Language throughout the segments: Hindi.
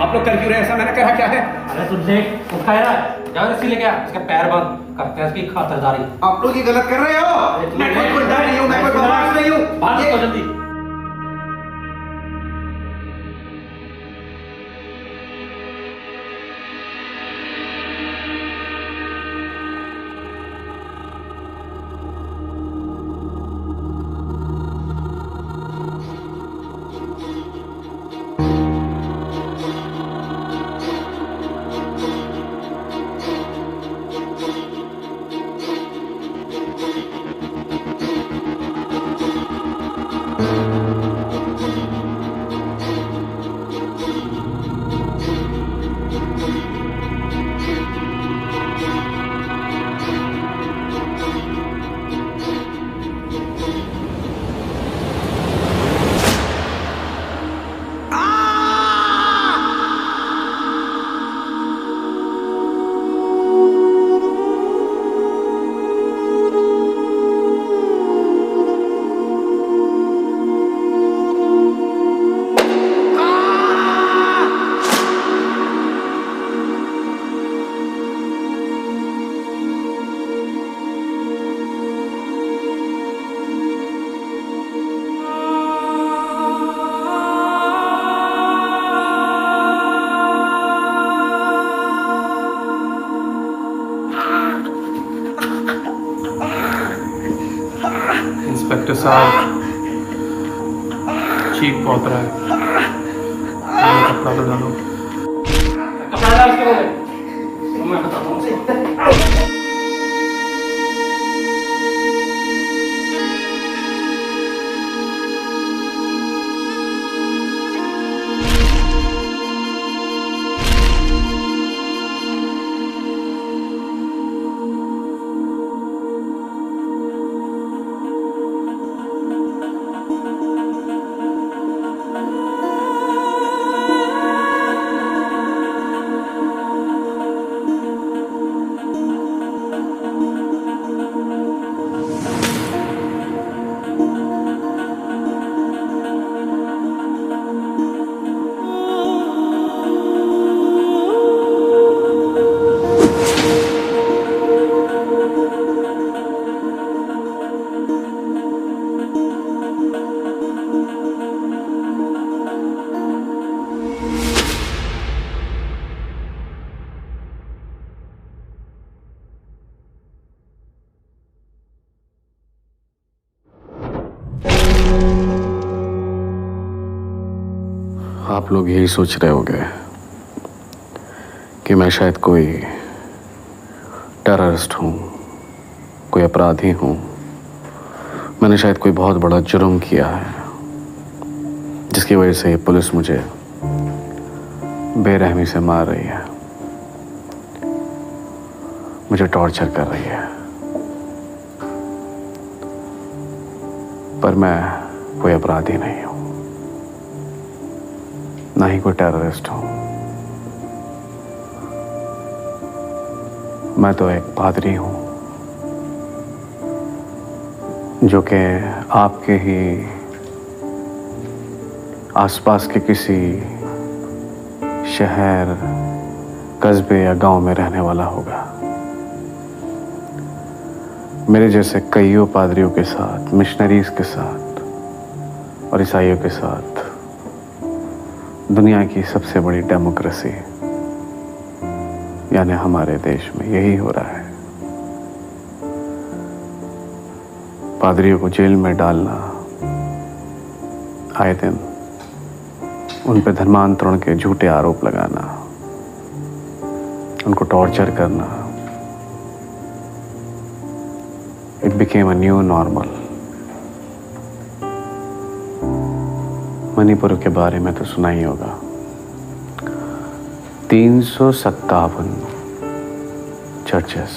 आप लोग कर क्यों रहे हैं ऐसा? मैंने कहा क्या है? अरे तुम देख उठा है ना, जाओ रस्सी लेके आ, इसके पैर बंद करते हैं इसकी खातिरदारी। आप लोग ये गलत कर रहे हो। मैं कोई गुंडा नहीं हूँ, मैं कोई बदमाश नहीं हूँ। बात करो जल्दी। इंस्पेक्टर साहब, चीख बहुत रहा है, कपड़ा तो डालो। कपड़ा डाल के बोले, मैं बताता हूँ। आप लोग यही सोच रहे होंगे कि मैं शायद कोई टेररिस्ट हूँ, कोई अपराधी हूँ। मैंने शायद कोई बहुत बड़ा जुर्म किया है जिसकी वजह से ये पुलिस मुझे बेरहमी से मार रही है, मुझे टॉर्चर कर रही है। पर मैं कोई अपराधी नहीं हूँ, ना ही कोई टेररिस्ट हूं। मैं तो एक पादरी हूं जो कि आपके ही आसपास के किसी शहर, कस्बे या गांव में रहने वाला होगा। मेरे जैसे कईयों पादरियों के साथ, मिशनरीज के साथ और ईसाइयों के साथ दुनिया की सबसे बड़ी डेमोक्रेसी यानी हमारे देश में यही हो रहा है। पादरियों को जेल में डालना, आए दिन उन पे धर्मांतरण के झूठे आरोप लगाना, उनको टॉर्चर करना, it became a new normal. Manipur के बारे में तो सुना ही होगा। 357 चर्चेस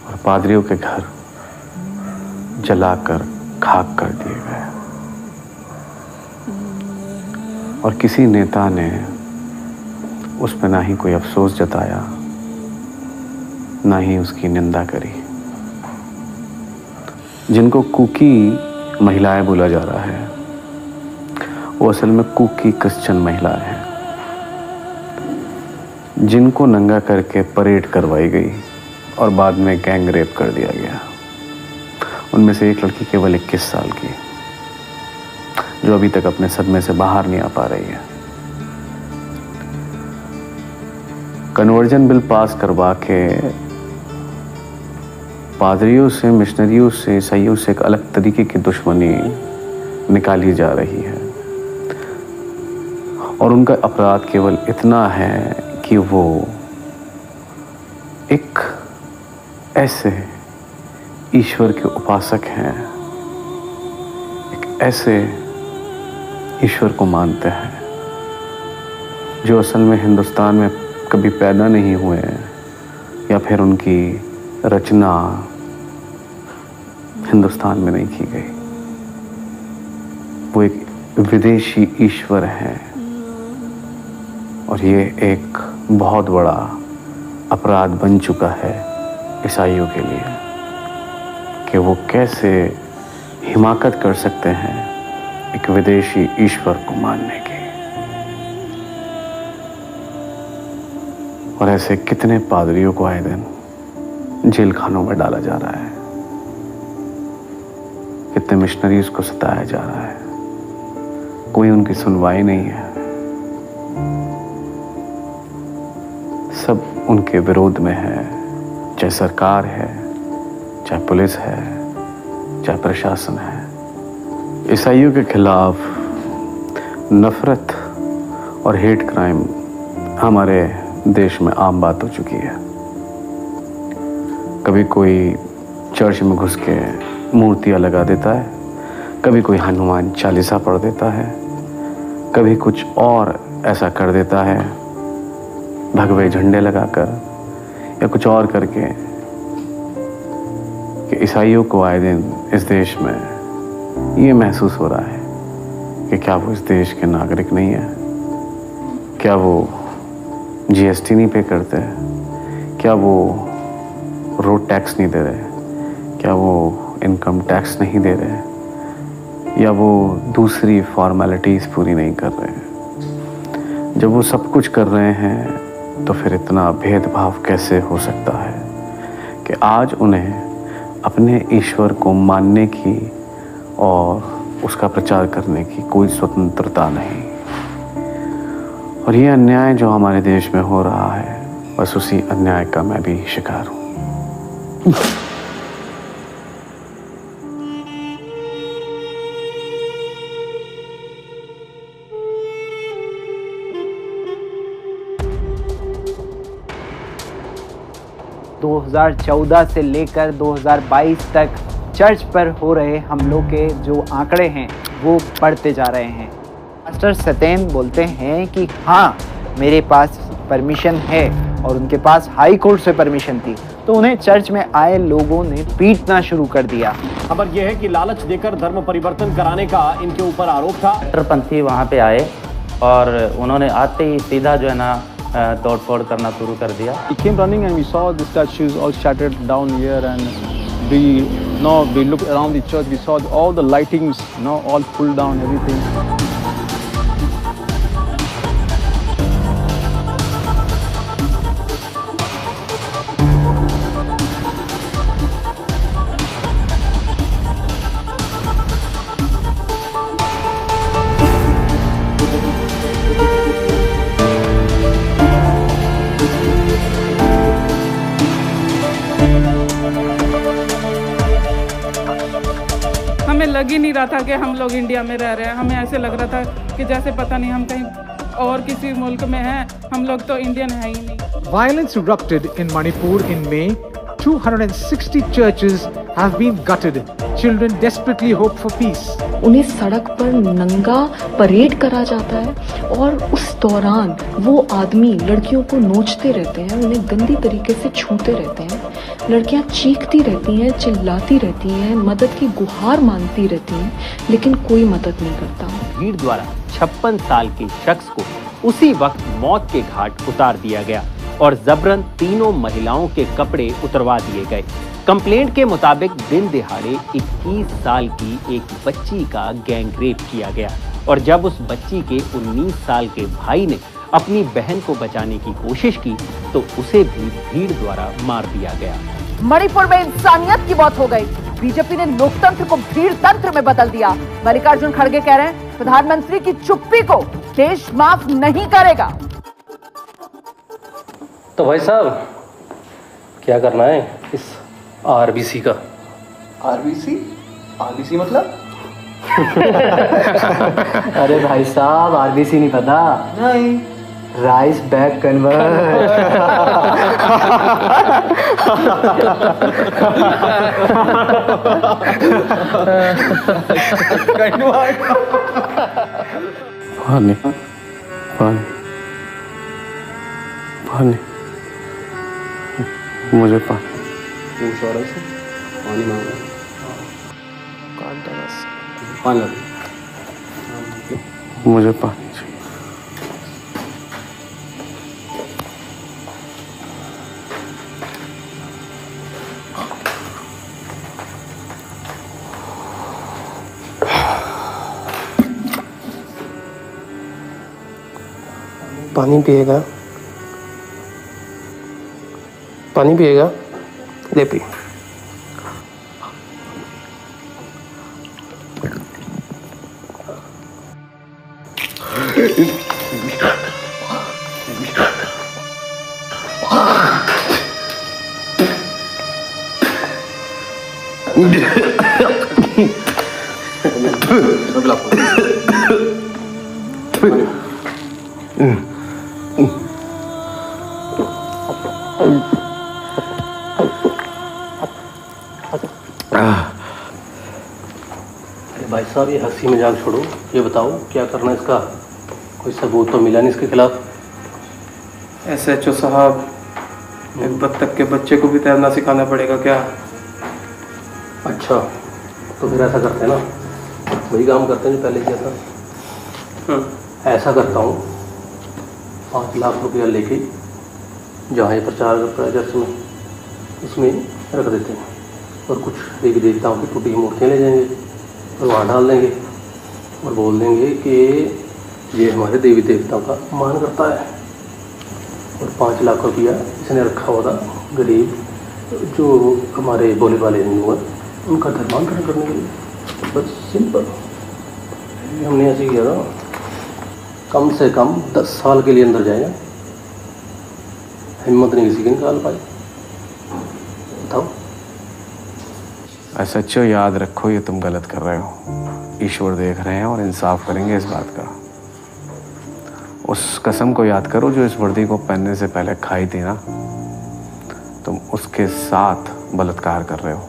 और पादरियों के घर जलाकर खाक कर दिए गए और किसी नेता ने उस पर ना ही कोई अफसोस जताया, ना ही उसकी निंदा करी। जिनको कुकी महिलाएं बोला जा रहा है वो असल में कुकी क्रिश्चियन महिलाएं हैं जिनको नंगा करके परेड करवाई गई और बाद में गैंग रेप कर दिया गया। उनमें से एक लड़की केवल 21 साल की, जो अभी तक अपने सदमे से बाहर नहीं आ पा रही है। कन्वर्जन बिल पास करवा के पादरियों से, मिशनरियों से, ईसाइयों से एक अलग तरीके की दुश्मनी निकाली जा रही है। और उनका अपराध केवल इतना है कि वो एक ऐसे ईश्वर के उपासक हैं, एक ऐसे ईश्वर को मानते हैं जो असल में हिंदुस्तान में कभी पैदा नहीं हुए या फिर उनकी रचना हिंदुस्तान में नहीं की गई। वो एक विदेशी ईश्वर है और ये एक बहुत बड़ा अपराध बन चुका है ईसाइयों के लिए कि वो कैसे हिमाकत कर सकते हैं एक विदेशी ईश्वर को मानने की। और ऐसे कितने पादरियों को आए दिन जेल खानों में डाला जा रहा है, कितने मिशनरीज को सताया जा रहा है, कोई उनकी सुनवाई नहीं है। सब उनके विरोध में है, चाहे सरकार है, चाहे पुलिस है, चाहे प्रशासन है। ईसाइयों के खिलाफ नफरत और हेट क्राइम हमारे देश में आम बात हो चुकी है। कभी कोई चर्च में घुस के मूर्तियां लगा देता है, कभी कोई हनुमान चालीसा पढ़ देता है, कभी कुछ और ऐसा कर देता है भगवे झंडे लगाकर या कुछ और करके कि ईसाइयों को आए दिन इस देश में ये महसूस हो रहा है कि क्या वो इस देश के नागरिक नहीं है, क्या वो जीएसटी नहीं पे करते, क्या वो रोड टैक्स नहीं दे रहे, क्या वो इनकम टैक्स नहीं दे रहे, या वो दूसरी फॉर्मेलिटीज़ पूरी नहीं कर रहे। जब वो सब कुछ कर रहे हैं तो फिर इतना भेदभाव कैसे हो सकता है कि आज उन्हें अपने ईश्वर को मानने की और उसका प्रचार करने की कोई स्वतंत्रता नहीं। और ये अन्याय जो हमारे देश में हो रहा है, बस उसी अन्याय का मैं भी शिकार हूँ। ...2014 से लेकर 2022 तक चर्च पर हो रहे हमलों के जो आंकड़े हैं वो बढ़ते जा रहे हैं। पास्टर सतेन बोलते हैं कि हाँ, मेरे पास परमिशन है और उनके पास हाई कोर्ट से परमिशन थी, तो उन्हें चर्च में आए लोगों ने पीटना शुरू कर दिया। खबर यह है कि लालच देकर धर्म परिवर्तन कराने का इनके ऊपर आरोप था। कट्टरपंथी वहाँ पे आए और उन्होंने आते ही सीधा जो है ना तोड़ फोड़ करना शुरू कर दिया। We came running and we saw the statues all shattered down here, and we looked around the church. We saw all the lightings, all pulled down, everything. हमें लग ही नहीं रहा था कि हम लोग इंडिया में रह रहे हैं। हमें ऐसे लग रहा था कि जैसे पता नहीं हम कहीं और किसी मुल्क में हैं, हम लोग तो इंडियन है ही नहीं। Violence erupted in Manipur in May. 260 churches have been gutted. Children desperately hope for peace. उन्हें सड़क पर नंगा परेड करा जाता है और उस दौरान वो आदमी लड़कियों को नोचते रहते हैं, उन्हें गंदी तरीके से छूते रहते हैं। लड़कियां चीखती रहती हैं, चिल्लाती रहती हैं, मदद की गुहार मांगती रहती हैं, लेकिन कोई मदद नहीं करता। भीड़ द्वारा 56 साल के शख्स को उसी वक्त मौत के घाट उतार दिया गया और जबरन तीनों महिलाओं के कपड़े उतरवा दिए गए। कंप्लेंट के मुताबिक दिन दिहाड़े 21 साल की एक बच्ची का गैंग रेप किया गया और जब उस बच्ची के 19 साल के भाई ने अपनी बहन को बचाने की कोशिश की तो उसे भी भीड़ द्वारा मार दिया गया। मणिपुर में इंसानियत की मौत हो गई। बीजेपी ने लोकतंत्र को भीड़ तंत्र में बदल दिया। मल्लिकार्जुन खड़गे कह रहे हैं प्रधानमंत्री की चुप्पी को देश माफ नहीं करेगा। तो भाई साहब क्या करना है इस आरबीसी का? आरबीसी मतलब? अरे भाई साहब आरबीसी नहीं पता? नहीं। Rice bag convert. पानी पानी पानी मुझे पानी पानी मांग रहा मुझे पानी चाहिए। पानी पिएगा? पानी पिएगा? ले पी। अरे भाई साहब ये हंसी मजाक छोड़ो, ये बताओ क्या करना है इसका? कोई सबूत तो मिला नहीं इसके खिलाफ? SHO साहब, एक बत्तख के बच्चे को भी तैरना सिखाना पड़ेगा क्या? अच्छा तो फिर ऐसा करते हैं ना, वही काम करते हैं जो पहले किया था। ऐसा करता हूँ 5 लाख रुपया लेके जहाँ ये प्रचार करता है चर्च में, इसमें रख देते हैं और कुछ देवी देवताओं की टूटी मूर्तियाँ ले जाएंगे और वहाँ डाल देंगे और बोल देंगे कि ये हमारे देवी देवताओं का मान करता है और 5 लाख रुपया इसने रखा हुआ था गरीब जो हमारे बोले वाले हिंदू हैं उनका धर्मांतरण करने के लिए। बस सिंपल। हमने ऐसे किया था, कम से कम 10 साल के लिए अंदर जाएगा, हिम्मत नहीं किसी की निकाल पाई। बताओ। SHO याद रखो ये तुम गलत कर रहे हो। ईश्वर देख रहे हैं और इंसाफ करेंगे इस बात का। उस कसम को याद करो जो इस वर्दी को पहनने से पहले खाई थी ना, तुम उसके साथ बलात्कार कर रहे हो।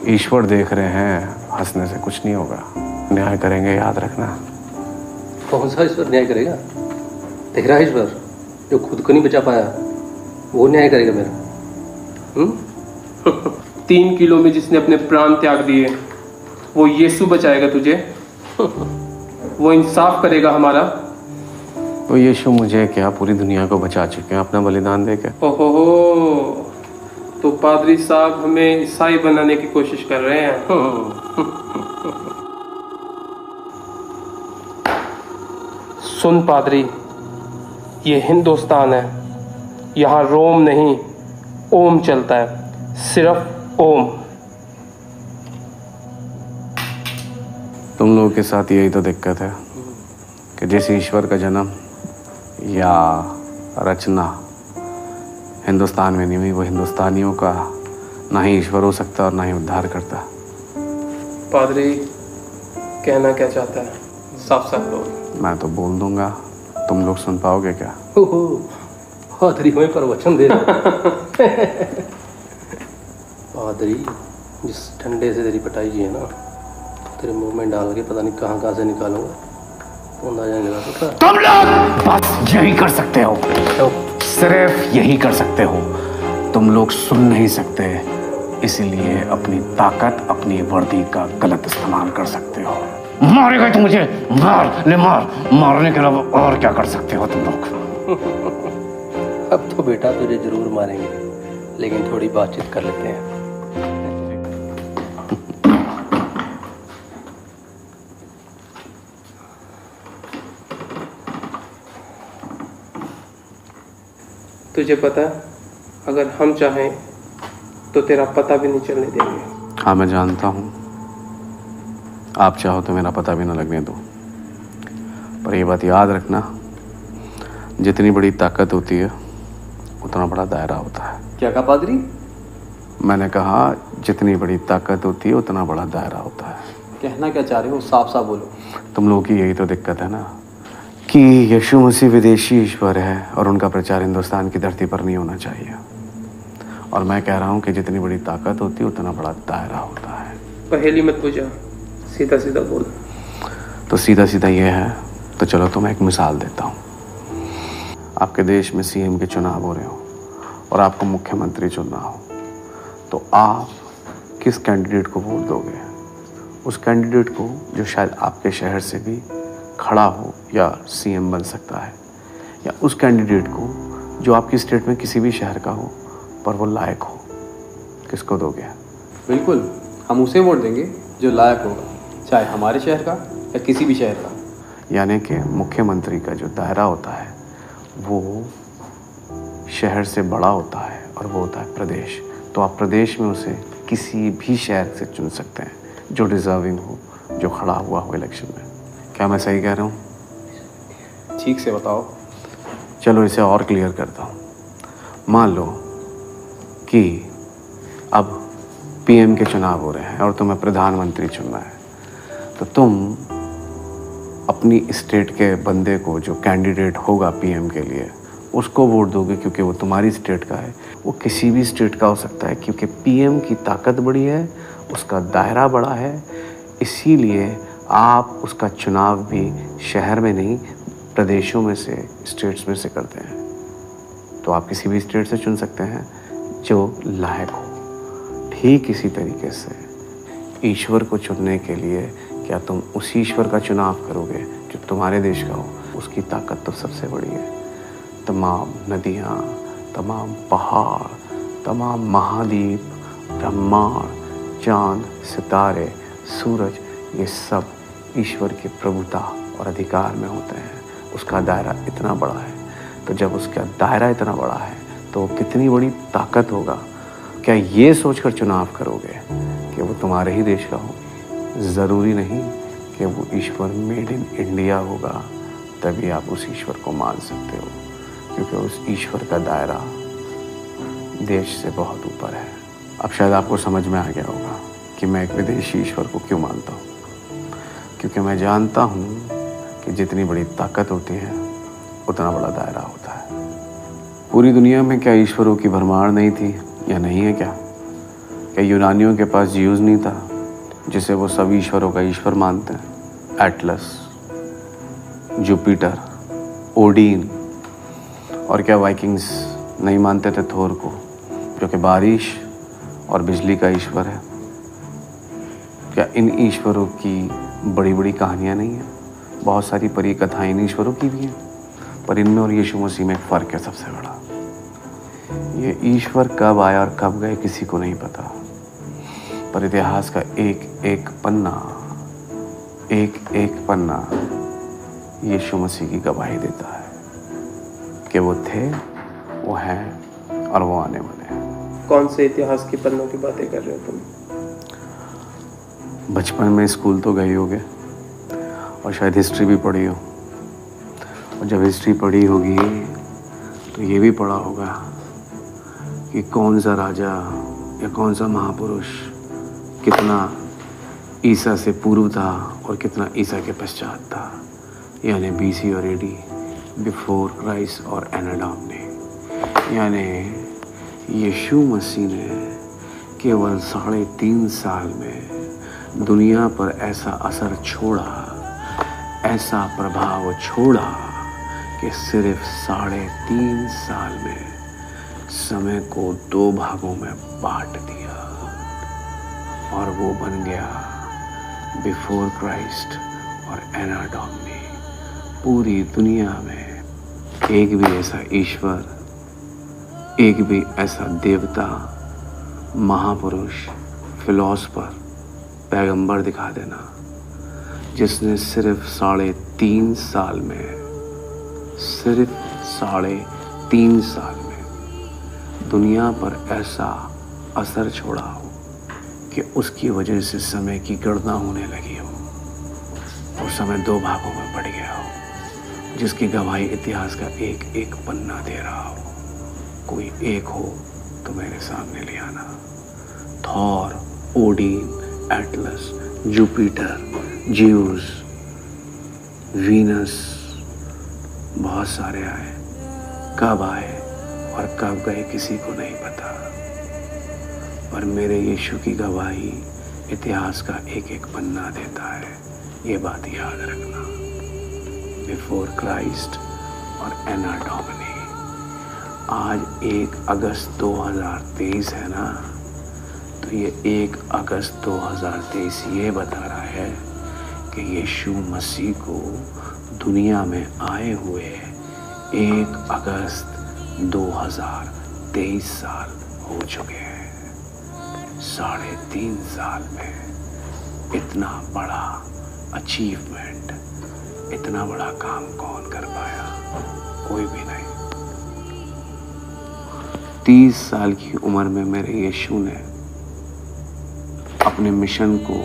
ईश्वर देख रहे हैं, हंसने से कुछ नहीं होगा। न्याय करेंगे, याद रखना। कौन सा ईश्वर न्याय करेगा? देख रहा है ईश्वर जो खुद को नहीं बचा पाया वो न्याय करेगा मेरा? 3 किलो में जिसने अपने प्राण त्याग दिए वो यीशु बचाएगा तुझे? वो इंसाफ करेगा हमारा? तो यीशु मुझे क्या पूरी दुनिया को बचा चुके हैं अपना बलिदान देकर। ओहो, तो पादरी साहब हमें ईसाई बनाने की कोशिश कर रहे हैं। सुन पादरी, ये हिंदुस्तान है, यहाँ रोम नहीं ओम चलता है, सिर्फ ओम। तुम लोगों के साथ यही तो दिक्कत है कि जिस ईश्वर का जन्म या रचना हिंदुस्तान में नहीं हुई, वो हिंदुस्तानियों का ना ही ईश्वर हो सकता और ना ही उद्धार करता। पादरी कहना क्या चाहता है? साफ साफ बोल। मैं तो बोल दूंगा, तुम लोग सुन पाओगे क्या? पादरी हमें प्रवचन दे रहा। पादरी जिस ठंडे से तेरी पिटाई की है ना, तेरे मुंह में डाल के पता नहीं कहाँ कहाँ से निकालूंगा, अंदाजा लगा सकता। तुम लोग बस यही कर सकते हो, सिर्फ यही कर सकते हो। तुम लोग सुन नहीं सकते, इसीलिए अपनी ताकत, अपनी वर्दी का गलत इस्तेमाल कर सकते हो। मारेगा तो मुझे मार ले, मारने के अलावा और क्या कर सकते हो तुम लोग? अब तो बेटा तुझे जरूर मारेंगे, लेकिन थोड़ी बातचीत कर लेते हैं। तुझे पता है, अगर हम चाहें तो तेरा पता भी नहीं चलने देंगे। हाँ मैं जानता हूँ, आप चाहो तो मेरा पता भी ना लगने दो, पर ये बात याद रखना, जितनी बड़ी ताकत होती है उतना बड़ा दायरा होता है। क्या कहा पादरी? मैंने कहा जितनी बड़ी ताकत होती है उतना बड़ा दायरा होता है। कहना क्या चाह रहे हो, साफ साफ बोलो। तुम लोगों की यही तो दिक्कत है ना, कि यीशु मसीह विदेशी ईश्वर है और उनका प्रचार हिंदुस्तान की धरती पर नहीं होना चाहिए। और मैं कह रहा हूँ कि जितनी बड़ी ताकत होती है उतना बड़ा दायरा होता है। पहेली मत पूछा, सीधा सीधा बोल। तो सीधा सीधा ये है, तो चलो तुम्हें एक मिसाल देता हूँ। आपके देश में सीएम के चुनाव हो रहे हो और आपको मुख्यमंत्री चुनना हो, तो आप किस कैंडिडेट को वोट दोगे? उस कैंडिडेट को जो शायद आपके शहर से भी खड़ा हो या सीएम बन सकता है, या उस कैंडिडेट को जो आपकी स्टेट में किसी भी शहर का हो पर वो लायक हो? किसको दोगे? बिल्कुल, हम उसे वोट देंगे जो लायक होगा, चाहे हमारे शहर का या किसी भी शहर का। यानी कि मुख्यमंत्री का जो दायरा होता है वो शहर से बड़ा होता है और वो होता है प्रदेश। तो आप प्रदेश में उसे किसी भी शहर से चुन सकते हैं जो डिजर्विंग हो, जो खड़ा हुआ हो इलेक्शन में। क्या मैं सही कह रहा हूँ? ठीक से बताओ। चलो इसे और क्लियर करता हूँ। मान लो कि अब पीएम के चुनाव हो रहे हैं और तुम्हें प्रधानमंत्री चुनना है, तो तुम अपनी स्टेट के बंदे को, जो कैंडिडेट होगा पीएम के लिए, उसको वोट दोगे क्योंकि वो तुम्हारी स्टेट का है। वो किसी भी स्टेट का हो सकता है क्योंकि पीएम की ताकत बड़ी है, उसका दायरा बड़ा है, इसीलिए आप उसका चुनाव भी शहर में नहीं प्रदेशों में से, स्टेट्स में से करते हैं। तो आप किसी भी स्टेट से चुन सकते हैं जो लायक हो। ठीक इसी तरीके से ईश्वर को चुनने के लिए क्या तुम उस ईश्वर का चुनाव करोगे जो तुम्हारे देश का हो? उसकी ताकत तो सबसे बड़ी है। तमाम नदियाँ, तमाम पहाड़, तमाम महाद्वीप, ब्रह्मांड, चांद, सितारे, सूरज, ये सब ईश्वर की प्रभुता और अधिकार में होते हैं। उसका दायरा इतना बड़ा है, तो जब उसका दायरा इतना बड़ा है तो वो कितनी बड़ी ताकत होगा। क्या ये सोचकर चुनाव करोगे कि वो तुम्हारे ही देश का हो? ज़रूरी नहीं कि वो ईश्वर मेड इन इंडिया होगा, तभी आप उस ईश्वर को मान सकते हो, क्योंकि उस ईश्वर का दायरा देश से बहुत ऊपर है। अब शायद आपको समझ में आ गया होगा कि मैं एक विदेशी ईश्वर को क्यों मानता हूँ। क्योंकि मैं जानता हूँ कि जितनी बड़ी ताकत होती है उतना बड़ा दायरा होता है। पूरी दुनिया में क्या ईश्वरों की भरमार नहीं थी या नहीं है? क्या यूनानियों के पास ज़्यूस नहीं था जिसे वो सब ईश्वरों का ईश्वर मानते हैं? एटलस, जुपिटर, ओडीन, और क्या वाइकिंग्स नहीं मानते थे थोर को, जो कि बारिश और बिजली का ईश्वर है? क्या इन ईश्वरों की बड़ी बड़ी कहानियाँ नहीं हैं? बहुत सारी परी कथाएं इन ईश्वरों की भी हैं, पर इनमें और यीशु मसीह में एक फ़र्क है सबसे बड़ा। ये ईश्वर कब आया और कब गए किसी को नहीं पता, पर इतिहास का एक एक पन्ना यीशु मसीह की गवाही देता है कि वो थे, वो हैं और वो आने वाले हैं। कौन से इतिहास के पन्नों की बातें कर रहे हो तुम? बचपन में स्कूल तो गए होगे और शायद हिस्ट्री भी पढ़ी हो, और जब हिस्ट्री पढ़ी होगी तो ये भी पढ़ा होगा कि कौन सा राजा या कौन सा महापुरुष कितना ईसा से पूर्व था और कितना ईसा के पश्चात था, यानी बीसी और एडी, बिफोर क्राइस्ट और एनाडॉमनी। यानी यीशु मसीह ने केवल 3.5 साल में दुनिया पर ऐसा असर छोड़ा, ऐसा प्रभाव छोड़ा कि सिर्फ 3.5 साल में समय को 2 भागों में बांट दिया, और वो बन गया बिफोर क्राइस्ट और एनाडॉमनी। पूरी दुनिया में एक भी ऐसा ईश्वर, एक भी ऐसा देवता, महापुरुष, फिलॉसफर, पैगंबर दिखा देना जिसने सिर्फ 3.5 साल में, सिर्फ 3.5 साल में दुनिया पर ऐसा असर छोड़ा हो कि उसकी वजह से समय की गणना होने लगी हो और समय दो भागों में बढ़ गया हो, जिसकी गवाही इतिहास का एक एक पन्ना दे रहा हो। कोई एक हो तो मेरे सामने ले आना। Thor, Odin, Atlas, Jupiter, juice, Venus, बहुत सारे आए। कब आए और कब गए किसी को नहीं पता, पर मेरे यीशु की गवाही इतिहास का एक एक पन्ना देता है। ये बात याद रखना। बिफोर क्राइस्ट और एना डोमिनी। आज 1 अगस्त 2023 है ना, तो ये 1 अगस्त 2023 ये बता रहा है कि यीशु मसीह को दुनिया में आए हुए 1 अगस्त 2023 साल हो चुके हैं। 3.5 साल में इतना बड़ा अचीवमेंट, इतना बड़ा काम कौन कर पाया? कोई भी नहीं। 30 साल की उम्र में मेरे यीशु ने अपने मिशन को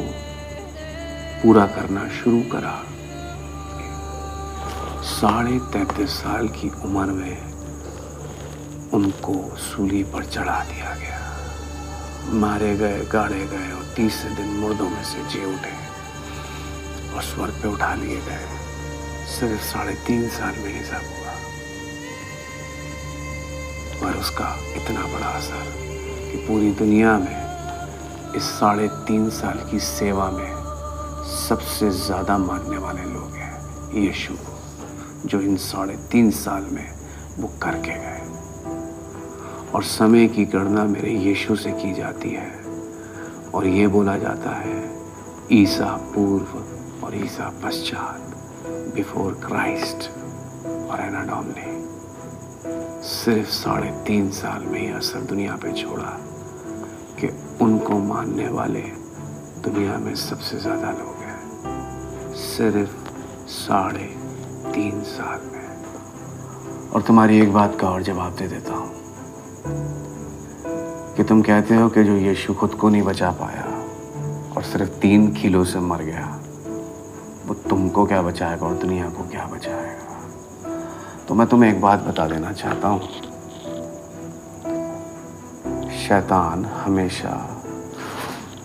पूरा करना शुरू करा। 33.5 साल की उम्र में उनको सूली पर चढ़ा दिया गया, मारे गए, गाड़े गए और 30 दिन मुर्दों में से जी उठे और स्वर्ग पे उठा लिए गए। सिर्फ 3.5 साल में ही सब हुआ, पर उसका इतना बड़ा असर कि पूरी दुनिया में इस 3.5 साल की सेवा में सबसे ज्यादा मानने वाले लोग हैं यीशु को, जो इन 3.5 साल में वो करके गए। और समय की गणना मेरे यीशु से की जाती है और ये बोला जाता है ईसा पूर्व और ईसा पश्चात, बिफोर क्राइस्ट और एना डोमिनी। सिर्फ 3.5 साल में ही असर दुनिया पे छोड़ा कि उनको मानने वाले दुनिया में सबसे ज्यादा लोग हैं। सिर्फ 3.5 साल में। और तुम्हारी एक बात का और जवाब दे देता हूं कि तुम कहते हो कि जो यीशु खुद को नहीं बचा पाया और सिर्फ 3 किलो से मर गया, वो तुमको क्या बचाएगा और दुनिया को क्या बचाएगा? तो मैं तुम्हें एक बात बता देना चाहता हूं, शैतान हमेशा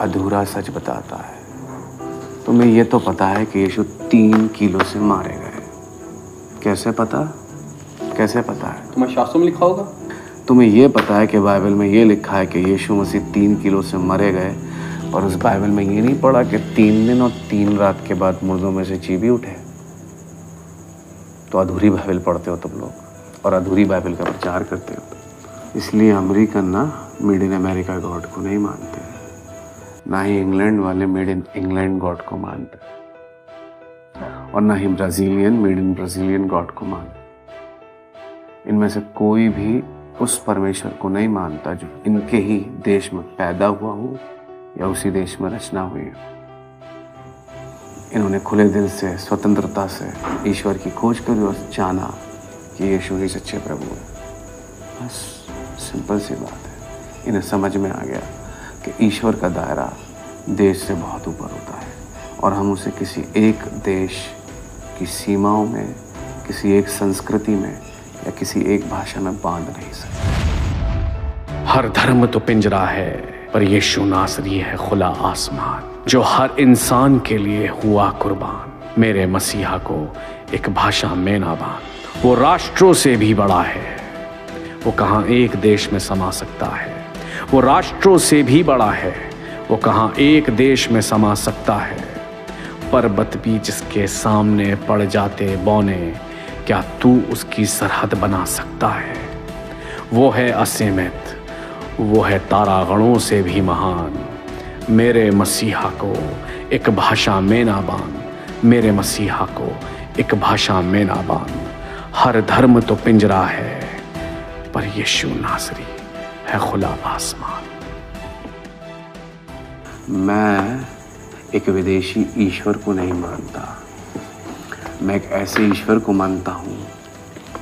अधूरा सच बताता है। तुम्हें ये तो पता है कि यीशु 3 किलो से मारे गए। कैसे पता? कैसे पता है? तुम्हें शास्त्रों में लिखा होगा। तुम्हें ये पता है कि बाइबल में ये लिखा है कि यीशु मसीह 3 किलो से मरे गए, और उस बाइबल में ये नहीं पढ़ा कि 3 दिन और 3 रात के बाद मुर्दों में से जी भी उठे। तो अधूरी बाइबल पढ़ते हो तुम लोग और अधूरी बाइबल का प्रचार करते हो। इसलिए अमेरिकन ना मेड इन अमेरिका गॉड को नहीं मानते, ना ही इंग्लैंड वाले मेड इन इंग्लैंड गॉड को मानते, और ना ही Brazilian made in Brazilian god को मानते। इनमें से कोई भी उस परमेश्वर को नहीं मानता जो इनके ही देश में पैदा हुआ हो या उसी देश में रचना हुई हो। इन्होंने खुले दिल से, स्वतंत्रता से ईश्वर की खोज करी और जाना कि यीशु ही सच्चे प्रभु है। बस सिंपल सी बात है। इन्हें समझ में आ गया कि ईश्वर का दायरा देश से बहुत ऊपर होता है और हम उसे किसी एक देश की सीमाओं में, किसी एक संस्कृति में या किसी एक भाषा में बांध नहीं सकते। हर धर्म तो पिंजरा है, पर यीशु नासरी है खुला आसमान, जो हर इंसान के लिए हुआ कुर्बान। मेरे मसीहा को एक भाषा में ना बांध। वो राष्ट्रों से भी बड़ा है। वो कहाँ एक देश में समा सकता है? वो राष्ट्रों से भी बड़ा है। वो कहाँ एक देश में समा सकता है? पर्वत भी जिसके सामने पड़ जाते बौने, क्या तू उसकी सरहद बना सकता है? वो है असीमित, वो है तारागणों से भी महान। मेरे मसीहा को एक भाषा में ना बांध। मेरे मसीहा को एक भाषा में ना बांध। हर धर्म तो पिंजरा है, पर यीशु नासरी है खुला आसमान। मैं एक विदेशी ईश्वर को नहीं मानता। मैं एक ऐसे ईश्वर को मानता हूँ,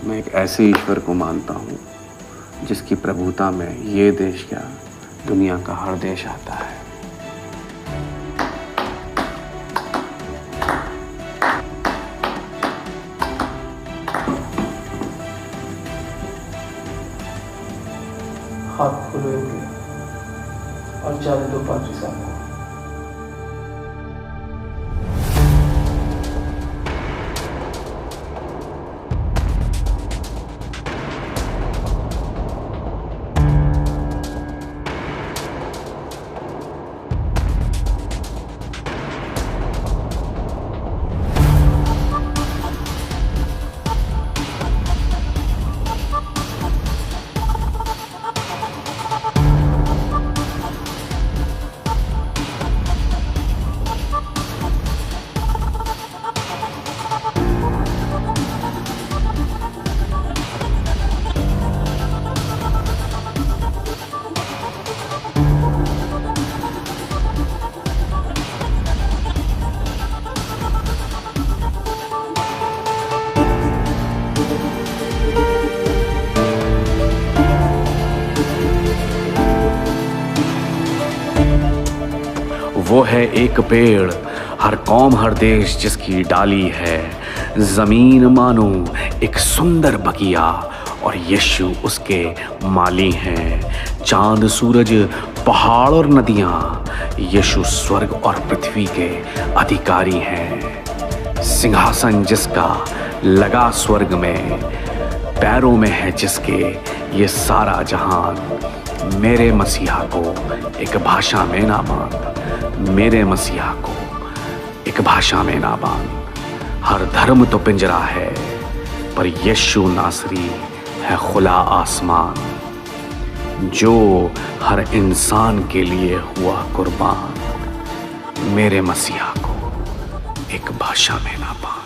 मैं एक ऐसे ईश्वर को मानता हूँ जिसकी प्रभुता में ये देश क्या दुनिया का हर देश आता है। हाथ खोलो इनके और जाने दो पादरी साहब को। वो है एक पेड़, हर कौम हर देश जिसकी डाली है, जमीन मानो एक सुंदर बगिया और यीशु उसके माली हैं। चांद सूरज पहाड़ और नदियां, यीशु स्वर्ग और पृथ्वी के अधिकारी हैं। सिंहासन जिसका लगा स्वर्ग में, पैरों में है जिसके ये सारा जहान। मेरे मसीहा को एक भाषा में ना मान, मेरे मसीहा को एक भाषा में ना बान। हर धर्म तो पिंजरा है, पर यीशु नासरी है खुला आसमान, जो हर इंसान के लिए हुआ कुर्बान। मेरे मसीहा को एक भाषा में ना बान।